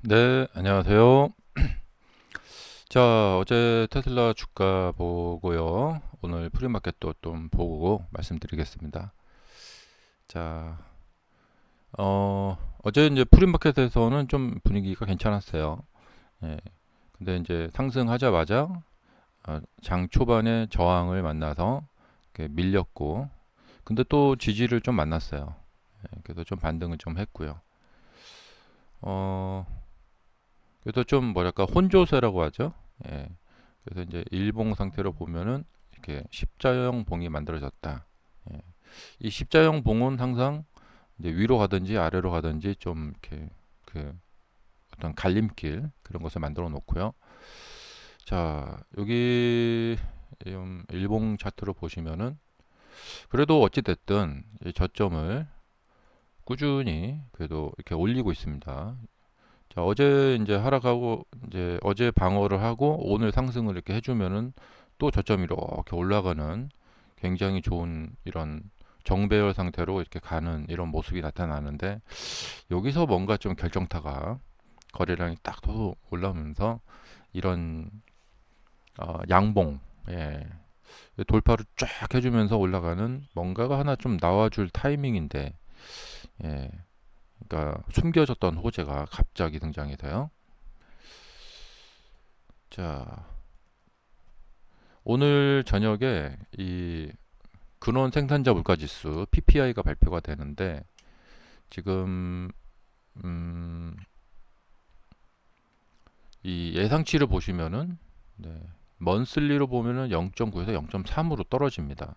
네, 안녕하세요. 자, 어제 테슬라 주가 보고요. 오늘 프리마켓도 좀 보고 말씀드리겠습니다. 자, 어제 이제 프리마켓에서는 좀 분위기가 괜찮았어요. 예. 근데 이제 상승하자마자 장 초반에 저항을 만나서 이렇게 밀렸고, 근데 또 지지를 좀 만났어요. 그래서 좀 반등을 좀 했고요. 어, 그래서 좀 뭐랄까 혼조세라고 하죠. 예. 그래서 이제 일봉 상태로 보면은 이렇게 십자형 봉이 만들어졌다. 예. 이 십자형 봉은 항상 이제 위로 가든지 아래로 가든지 좀 이렇게 그 어떤 갈림길 그런 것을 만들어 놓고요. 자, 여기 일봉 차트로 보시면은 그래도 어찌 됐든 이 저점을 꾸준히 그래도 이렇게 올리고 있습니다. 자, 어제 이제 하락하고 이제 어제 방어를 하고 오늘 상승을 이렇게 해주면은 또 저점이 이렇게 올라가는 굉장히 좋은 이런 정배열 상태로 이렇게 가는 이런 모습이 나타나는데 여기서 뭔가 좀 결정타가 거래량이 딱 또 올라오면서 이런 양봉 예, 돌파를 쫙 해주면서 올라가는 뭔가가 하나 좀 나와줄 타이밍인데 예, 그러니까 숨겨졌던 호재가 갑자기 등장해서요. 자, 오늘 저녁에 이 근원 생산자 물가 지수 PPI가 발표가 되는데 지금 음, 이 예상치를 보시면은 네, 먼슬리로 보면은 0.9에서 0.3으로 떨어집니다.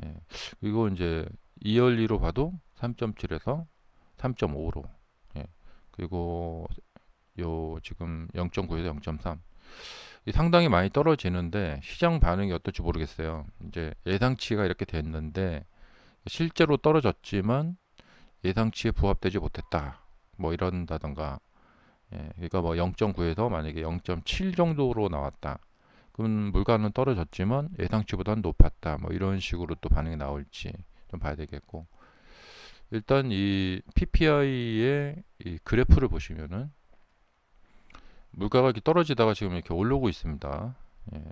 예, 그리고 이제 이얼리로 봐도 3.7에서 3.5로 예, 그리고 요 지금 0.9에서 0.3 상당히 많이 떨어지는데 시장 반응이 어떨지 모르겠어요. 이제 예상치가 이렇게 됐는데 실제로 떨어졌지만 예상치에 부합되지 못했다. 뭐 이런다던가. 예, 그러니까 뭐 0.9에서 만약에 0.7 정도로 나왔다. 그럼 물가는 떨어졌지만 예상치보다는 높았다. 뭐 이런 식으로 또 반응이 나올지 좀 봐야 되겠고. 일단 이 PPI의 이 그래프를 보시면은 물가가 이렇게 떨어지다가 지금 이렇게 오르고 있습니다. 예,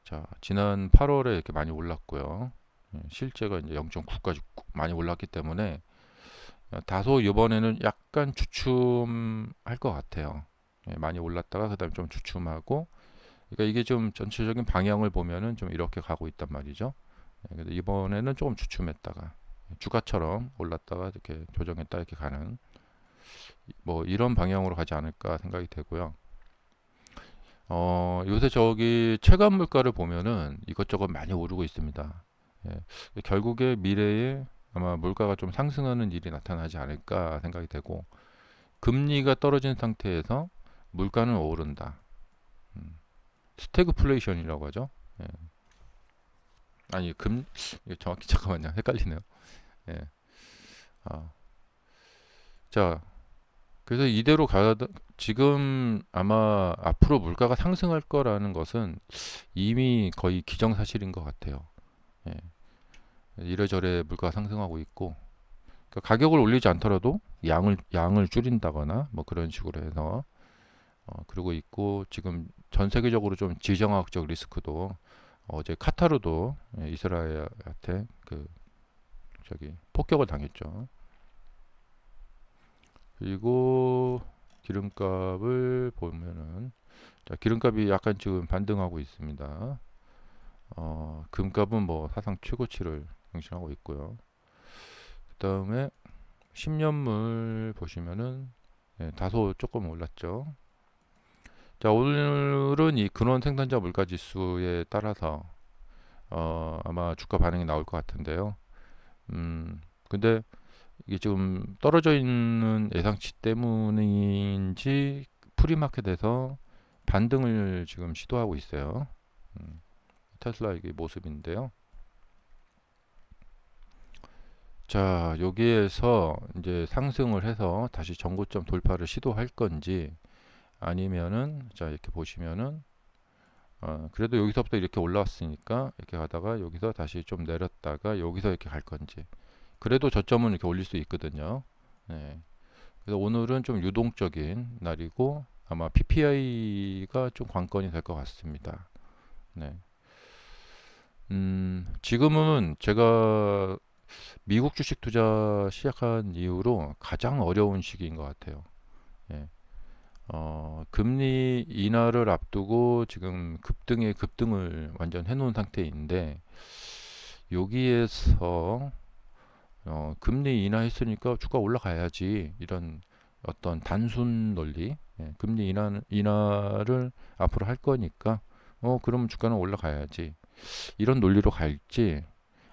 자, 지난 8월에 이렇게 많이 올랐고요. 예, 실제가 이제 0.9까지 많이 올랐기 때문에 다소 이번에는 약간 주춤할 것 같아요. 예, 많이 올랐다가 그다음에 좀 주춤하고, 그러니까 이게 좀 전체적인 방향을 보면은 좀 이렇게 가고 있단 말이죠. 예, 그래서 이번에는 조금 주춤했다가 주가처럼 올랐다가 이렇게 조정했다 이렇게 가는 뭐 이런 방향으로 가지 않을까 생각이 되고요. 요새 저기 체감 물가를 보면은 이것저것 많이 오르고 있습니다. 예, 결국에 미래에 아마 물가가 좀 상승하는 일이 나타나지 않을까 생각이 되고, 금리가 떨어진 상태에서 물가는 오른다. 음, 스태그플레이션이라고 하죠. 예. 아니 이게 정확히 잠깐만요. 헷갈리네요. 예. 아, 자, 그래서 이대로 가다 지금 아마 앞으로 물가가 상승할 거라는 것은 이미 거의 기정사실인 것 같아요. 예. 이래저래 물가가 상승하고 있고, 그러니까 가격을 올리지 않더라도 양을 줄인다거나 뭐 그런 식으로 해서 그러고 있고, 지금 전 세계적으로 좀 지정학적 리스크도 어제 카타르도 이스라엘한테 그 저기 폭격을 당했죠. 그리고 기름값을 보면은 자, 기름값이 약간 지금 반등하고 있습니다. 금값은 뭐 사상 최고치를 경신하고 있고요. 그다음에 10년물 보시면은 다소 조금 올랐죠. 자, 오늘은 이 근원 생산자 물가 지수에 따라서 아마 주가 반응이 나올 것 같은데요. 근데 이게 지금 떨어져 있는 예상치 때문인지 프리마켓에서 반등을 지금 시도하고 있어요. 음, 테슬라 이게 모습인데요. 자, 여기에서 이제 상승을 해서 다시 전고점 돌파를 시도할 건지 아니면은 자, 이렇게 보시면은 그래도 여기서부터 이렇게 올라왔으니까 이렇게 가다가 여기서 다시 좀 내렸다가 여기서 이렇게 갈 건지. 그래도 저점은 이렇게 올릴 수 있거든요. 네. 그래서 오늘은 좀 유동적인 날이고 아마 PPI가 좀 관건이 될 것 같습니다. 네. 지금은 제가 미국 주식 투자 시작한 이후로 가장 어려운 시기인 것 같아요. 예. 금리 인하를 앞두고 지금 급등에 급등을 완전 해놓은 상태인데 여기에서 금리 인하했으니까 주가 올라가야지 이런 어떤 단순 논리, 금리 인하를 앞으로 할 거니까 그럼 주가는 올라가야지 이런 논리로 갈지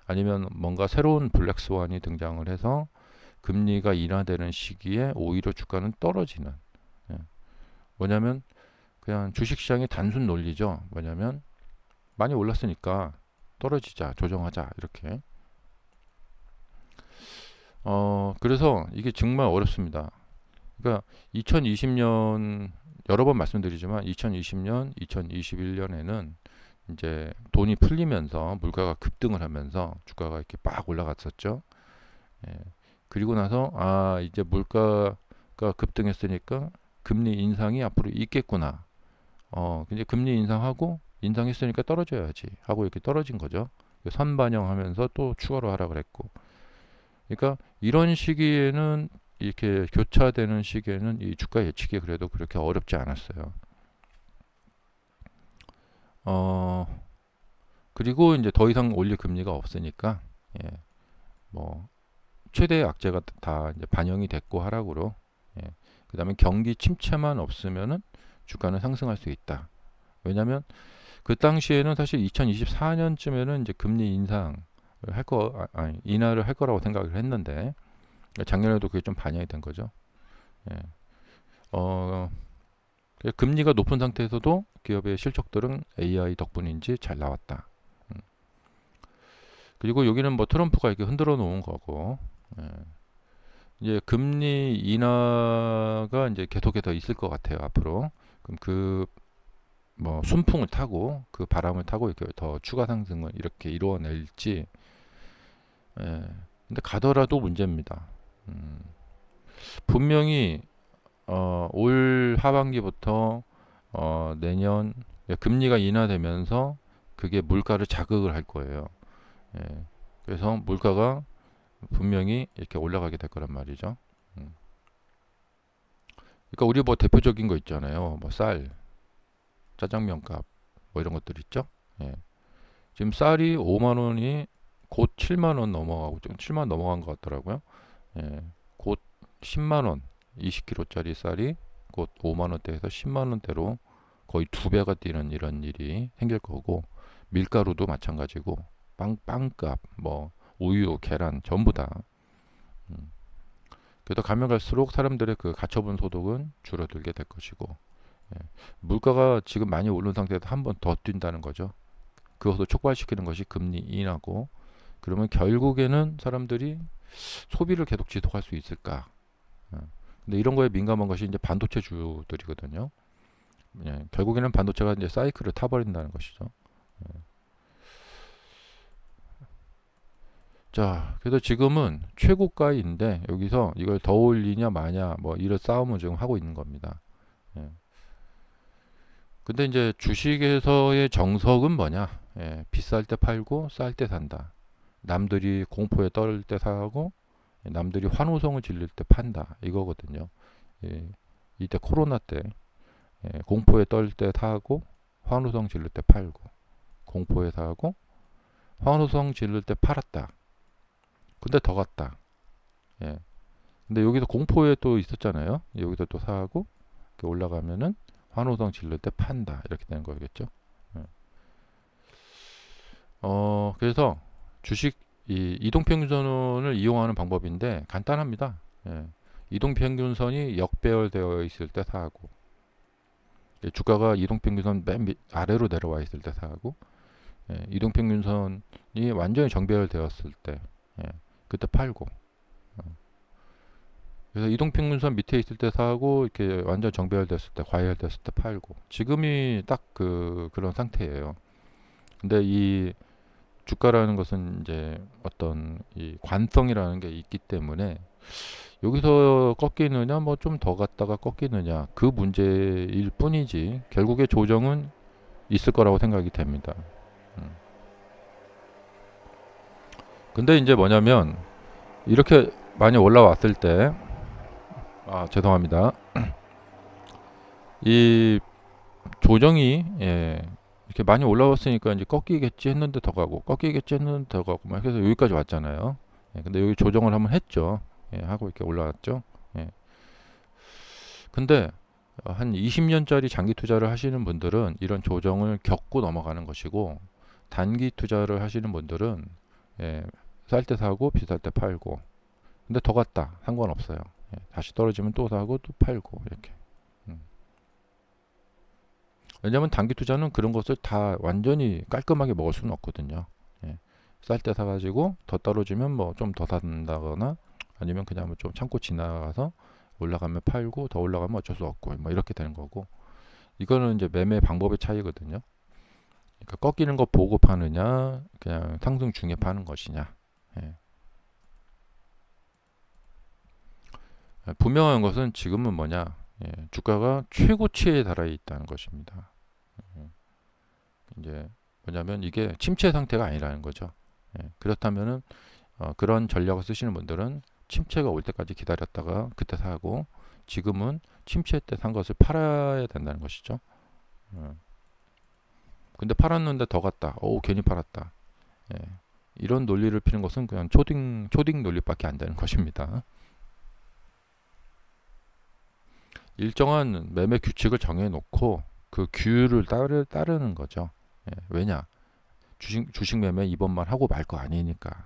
아니면 뭔가 새로운 블랙스완이 등장을 해서 금리가 인하되는 시기에 오히려 주가는 떨어지는, 예. 뭐냐면 그냥 주식시장의 단순 논리죠. 뭐냐면 많이 올랐으니까 떨어지자, 조정하자 이렇게. 그래서 이게 정말 어렵습니다. 그러니까 2020년 여러 번 말씀드리지만 2020년, 2021년에는 이제 돈이 풀리면서 물가가 급등을 하면서 주가가 이렇게 빡 올라갔었죠. 예. 그리고 나서 이제 물가가 급등했으니까 금리 인상이 앞으로 있겠구나. 이제 금리 인상하고 인상했으니까 떨어져야지 하고 이렇게 떨어진 거죠. 선반영하면서 또 추가로 하라 그랬고. 그러니까 이런 시기에는 이렇게 교차되는 시기에는 이 주가 예측이 그래도 그렇게 어렵지 않았어요. 어, 그리고 이제 더 이상 올릴 금리가 없으니까, 예, 뭐 최대 악재가 다 이제 반영이 됐고 하락으로, 예, 그다음에 경기 침체만 없으면은 주가는 상승할 수 있다. 왜냐하면 그 당시에는 사실 2024년쯤에는 이제 금리 인상을 인하를 할 거라고 생각을 했는데 작년에도 그게 좀 반영이 된 거죠. 예. 어, 금리가 높은 상태에서도 기업의 실적들은 AI 덕분인지 잘 나왔다. 음. 그리고 여기는 뭐 트럼프가 이렇게 흔들어 놓은 거고, 예. 이제 금리 인하가 이제 계속해서 있을 것 같아요 앞으로. 그럼 그 뭐 순풍을 타고 그 바람을 타고 이렇게 더 추가 상승을 이렇게 이루어낼지, 예. 근데 가더라도 문제입니다. 음. 분명히 올 하반기부터 내년 금리가 인하되면서 그게 물가를 자극을 할 거예요. 예. 그래서 물가가 분명히 이렇게 올라가게 될 거란 말이죠. 음. 그러니까 우리 뭐 대표적인 거 있잖아요. 뭐 쌀, 짜장면 값, 뭐 이런 것들 있죠. 예. 지금 쌀이 5만 원이 곧 7만 원 넘어가고 좀 7만 원 넘어간 것 같더라고요. 예. 곧 10만 원, 20kg짜리 쌀이 곧 5만 원대에서 10만 원대로 거의 두 배가 뛰는 이런 일이 생길 거고 밀가루도 마찬가지고 빵값, 뭐 우유, 계란 전부 다. 음. 그래도 가면 갈수록 사람들의 그 가처분 소득은 줄어들게 될 것이고, 예. 물가가 지금 많이 오른 상태에서 한 번 더 뛴다는 거죠. 그것을 촉발시키는 것이 금리 인하고 그러면 결국에는 사람들이 소비를 계속 지속할 수 있을까? 어. 근데 이런 거에 민감한 것이 이제 반도체 주들이거든요. 예, 결국에는 반도체가 이제 사이클을 타버린다는 것이죠. 예. 자, 그래서 지금은 최고가인데 여기서 이걸 더 올리냐 마냐 뭐 이런 싸움을 지금 하고 있는 겁니다. 예. 근데 이제 주식에서의 정석은 뭐냐? 예, 비쌀 때 팔고 쌀 때 산다. 남들이 공포에 떨 때 사고 남들이 환호성을 질릴 때 판다. 이거거든요. 예, 이때 코로나 때 공포에 떨 때 사고 환호성 질릴 때 팔고 공포에 사고 환호성 질릴 때 팔았다. 근데 더 갔다. 예. 근데 여기서 공포에 또 있었잖아요. 여기서 또 사고 이렇게 올라가면은 환호성 질릴 때 판다. 이렇게 되는 거겠죠. 예. 그래서 주식 이 이동평균선을 이용하는 방법인데 간단합니다. 예. 이동평균선이 역배열되어 있을 때 사고 주가가 이동평균선 맨 아래로 내려와 있을 때 사고 이동평균선이 완전히 정배열되었을 때 그때 팔고 그래서 이동평균선 밑에 있을 때 사고 이렇게 완전 정배열됐을 때 과열됐을 때 팔고 지금이 딱 그런 상태예요. 근데 이 주가라는 것은 이제 어떤 이 관성이라는 게 있기 때문에 여기서 꺾이느냐, 뭐 좀 더 갔다가 꺾이느냐, 그 문제일 뿐이지 결국에 조정은 있을 거라고 생각이 됩니다. 근데 이제 뭐냐면 이렇게 많이 올라왔을 때, 죄송합니다. 이 조정이 이렇게 많이 올라왔으니까 이제 꺾이겠지 했는데 더 가고, 꺾이겠지 했는데 더 가고, 막 해서 여기까지 왔잖아요. 근데 여기 조정을 한번 했죠. 하고 이렇게 올라왔죠. 근데 한 20년짜리 장기 투자를 하시는 분들은 이런 조정을 겪고 넘어가는 것이고, 단기 투자를 하시는 분들은 쌀 때 사고 비쌀 때 팔고, 근데 더 갔다 상관없어요. 다시 떨어지면 또 사고 또 팔고 이렇게. 음. 왜냐하면 단기 투자는 그런 것을 다 완전히 깔끔하게 먹을 수는 없거든요. 쌀 때 사가지고 더 떨어지면 뭐 좀 더 산다거나, 아니면 그냥 뭐 좀 참고 지나가서 올라가면 팔고, 더 올라가면 어쩔 수 없고, 뭐 이렇게 되는 거고. 이거는 이제 매매 방법의 차이거든요. 그러니까 꺾이는 거 보고 파느냐, 그냥 상승 중에 파는 것이냐. 예. 분명한 것은 지금은 뭐냐, 주가가 최고치에 달해 있다는 것입니다. 이제 뭐냐면 이게 침체 상태가 아니라는 거죠. 그렇다면은 그런 전략을 쓰시는 분들은 침체가 올 때까지 기다렸다가 그때 사고, 지금은 침체 때 산 것을 팔아야 된다는 것이죠. 근데 팔았는데 더 갔다. 괜히 팔았다. 이런 논리를 피는 것은 그냥 초딩 논리밖에 안 되는 것입니다. 일정한 매매 규칙을 정해놓고 그 규율을 따르는 거죠. 왜냐? 주식 매매 이번만 하고 말 거 아니니까.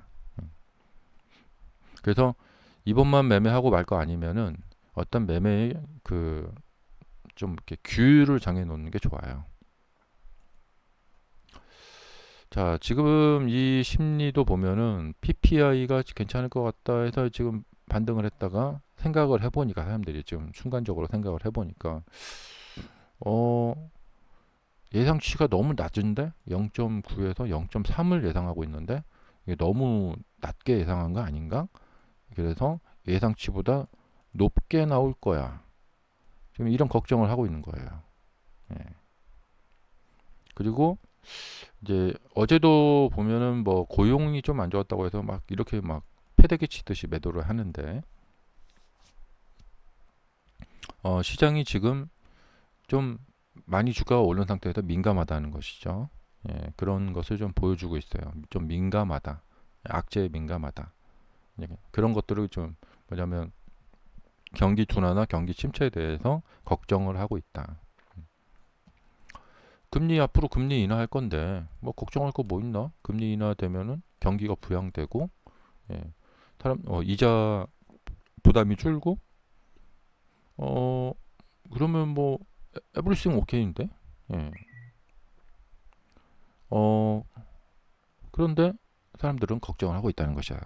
그래서 이번만 매매하고 말 거 아니면은 어떤 매매의 그 좀 이렇게 규율을 정해 놓는 게 좋아요. 자, 지금 이 심리도 보면은 PPI가 괜찮을 것 같다 해서 지금 반등을 했다가 생각을 해보니까, 사람들이 지금 순간적으로 생각을 해보니까 예상치가 너무 낮은데 0.9에서 0.3을 예상하고 있는데 이게 너무 낮게 예상한 거 아닌가? 그래서 예상치보다 높게 나올 거야. 지금 이런 걱정을 하고 있는 거예요. 예. 그리고 이제 어제도 보면은 뭐 고용이 좀 안 좋았다고 해서 막 이렇게 막 패대기 치듯이 매도를 하는데, 시장이 지금 좀 많이 주가가 오른 상태에서 민감하다는 것이죠. 그런 것을 좀 보여주고 있어요. 좀 민감하다. 악재에 민감하다. 그런 것들을 좀 뭐냐면 경기 둔화나 경기 침체에 대해서 걱정을 하고 있다. 앞으로 금리 인하할 건데 뭐 걱정할 거 뭐 있나? 금리 인하되면은 경기가 부양되고, 예, 이자 부담이 줄고, 어 그러면 뭐 에브리싱 오케이인데, 예. 어 그런데 사람들은 걱정을 하고 있다는 것이야.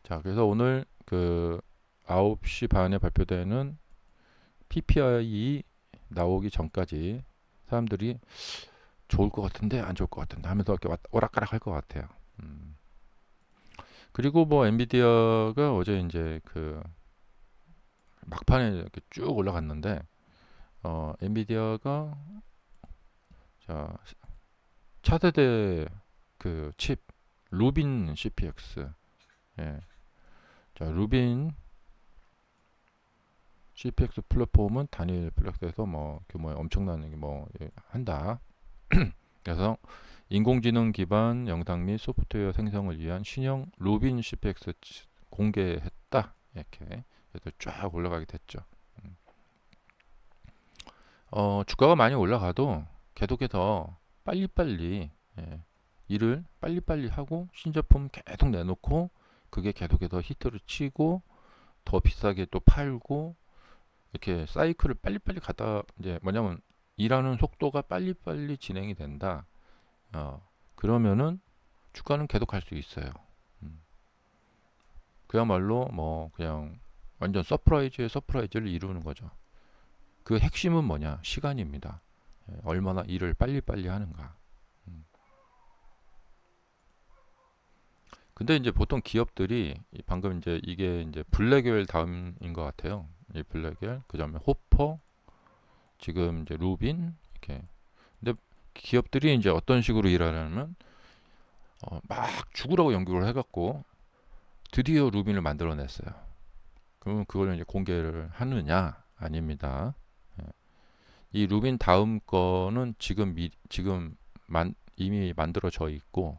자, 그래서 오늘 그 9시 반에 발표되는 PPI 나오기 전까지 사람들이 좋을 것 같은데 안 좋을 것 같은데 하면서 이렇게 오락가락 할 것 같아요. 그리고 뭐 엔비디아가 어제 이제 그 막판에 이렇게 쭉 올라갔는데, 엔비디아가 자 차세대 그 칩 루빈 CPX, 예. 자 루빈 CPX 플랫폼은 단일 플랫폼에서 뭐 규모에 엄청난 뭐 한다. 그래서 인공지능 기반 영상 및 소프트웨어 생성을 위한 신형 루빈 CPX 공개했다. 이렇게 그래서 쫙 올라가게 됐죠. 주가가 많이 올라가도 계속해서 빨리빨리, 일을 빨리빨리 하고 신제품 계속 내놓고, 그게 계속해서 히트를 치고 더 비싸게 또 팔고, 이렇게 사이클을 빨리빨리 가다, 이제 뭐냐면 일하는 속도가 빨리빨리 진행이 된다. 그러면은 주가는 계속 갈 수 있어요. 그야말로 뭐 그냥 완전 서프라이즈의 서프라이즈를 이루는 거죠. 그 핵심은 뭐냐? 시간입니다. 얼마나 일을 빨리빨리 하는가. 근데 이제 보통 기업들이 방금 이제 이게 이제 블랙웰 다음인 것 같아요. 이 블랙웰, 그다음에 호퍼, 지금 이제 루빈 이렇게. 근데 기업들이 이제 어떤 식으로 일하냐면 막 죽으라고 연구를 해갖고 드디어 루빈을 만들어냈어요. 그러면 그걸 이제 공개를 하느냐? 아닙니다. 예. 이 루빈 다음 거는 지금 이미 만들어져 있고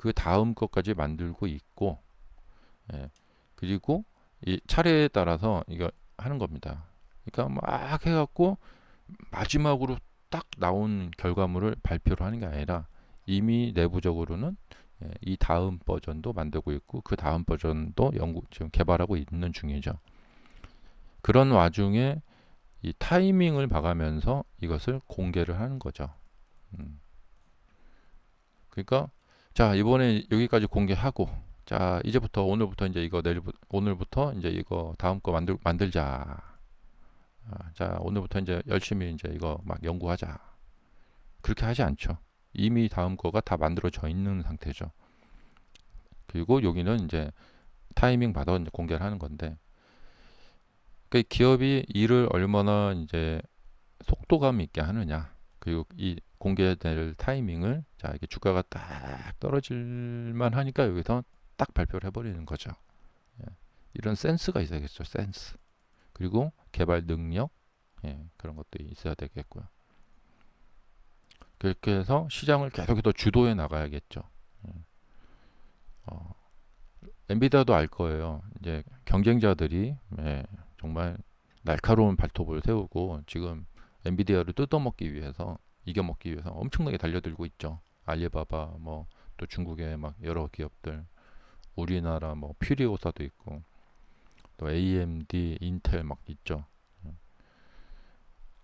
그 다음 것까지 만들고 있고, 예. 그리고 이 차례에 따라서 이거 하는 겁니다. 그러니까 막 해갖고 마지막으로 딱 나온 결과물을 발표를 하는 게 아니라 이미 내부적으로는, 예, 이 다음 버전도 만들고 있고 그 다음 버전도 지금 개발하고 있는 중이죠. 그런 와중에 이 타이밍을 봐가면서 이것을 공개를 하는 거죠. 음. 그러니까 자, 이번에 여기까지 공개하고, 자, 이제부터 오늘부터 이제 이거 오늘부터 이제 이거 다음 거 만들자. 자, 오늘부터 이제 열심히 이제 이거 막 연구하자. 그렇게 하지 않죠. 이미 다음 거가 다 만들어져 있는 상태죠. 그리고 여기는 이제 타이밍 받아 이제 공개를 하는 건데, 그 기업이 일을 얼마나 이제 속도감 있게 하느냐, 그리고 이 공개될 타이밍을, 자, 이게 주가가 딱 떨어질만 하니까 여기서 딱 발표를 해버리는 거죠. 예. 이런 센스가 있어야겠죠. 센스. 그리고 개발 능력, 예, 그런 것도 있어야 되겠고요. 그렇게 해서 시장을 계속해서 주도해 나가야겠죠. 예. 어, 엔비디아도 알 거예요. 이제 경쟁자들이, 예, 정말 날카로운 발톱을 세우고 지금 엔비디아를 뜯어먹기 위해서, 이겨먹기 위해서 엄청나게 달려들고 있죠. 알리바바, 뭐 또 중국의 막 여러 기업들, 우리나라 뭐 퓨리오사도 있고 또 AMD, 인텔 막 있죠.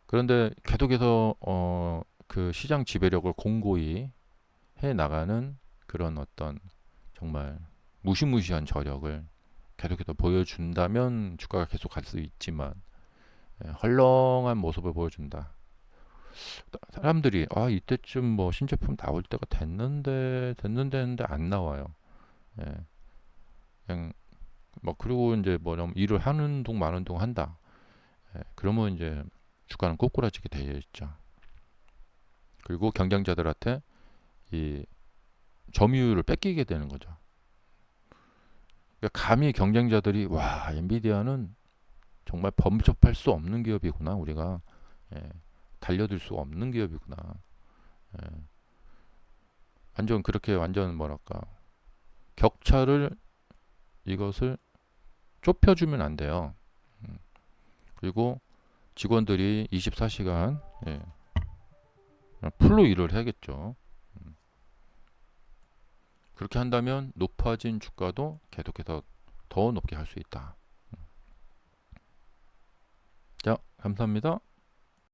그런데 계속해서 그 시장 지배력을 공고히 해 나가는 그런 어떤 정말 무시무시한 저력을 계속해서 보여준다면 주가가 계속 갈 수 있지만, 예, 헐렁한 모습을 보여준다. 사람들이 이때쯤 뭐 신제품 나올 때가 됐는데 했는데 안 나와요. 예, 그냥 뭐 그리고 이제 뭐냐면 일을 하는 동 마는 동 한다. 예, 그러면 이제 주가는 꼬꾸라지게 되어 있죠. 그리고 경쟁자들한테 이 점유율을 뺏기게 되는 거죠. 그러니까 감히 경쟁자들이 와, 엔비디아는 정말 범접할 수 없는 기업이구나, 우리가, 예, 달려들 수 없는 기업이구나. 예, 완전 그렇게 완전 뭐랄까 격차를, 이것을 좁혀주면 안 돼요. 음, 그리고 직원들이 24시간, 예, 풀로 일을 해야겠죠. 그렇게 한다면 높아진 주가도 계속해서 더 높게 할 수 있다. 자, 감사합니다.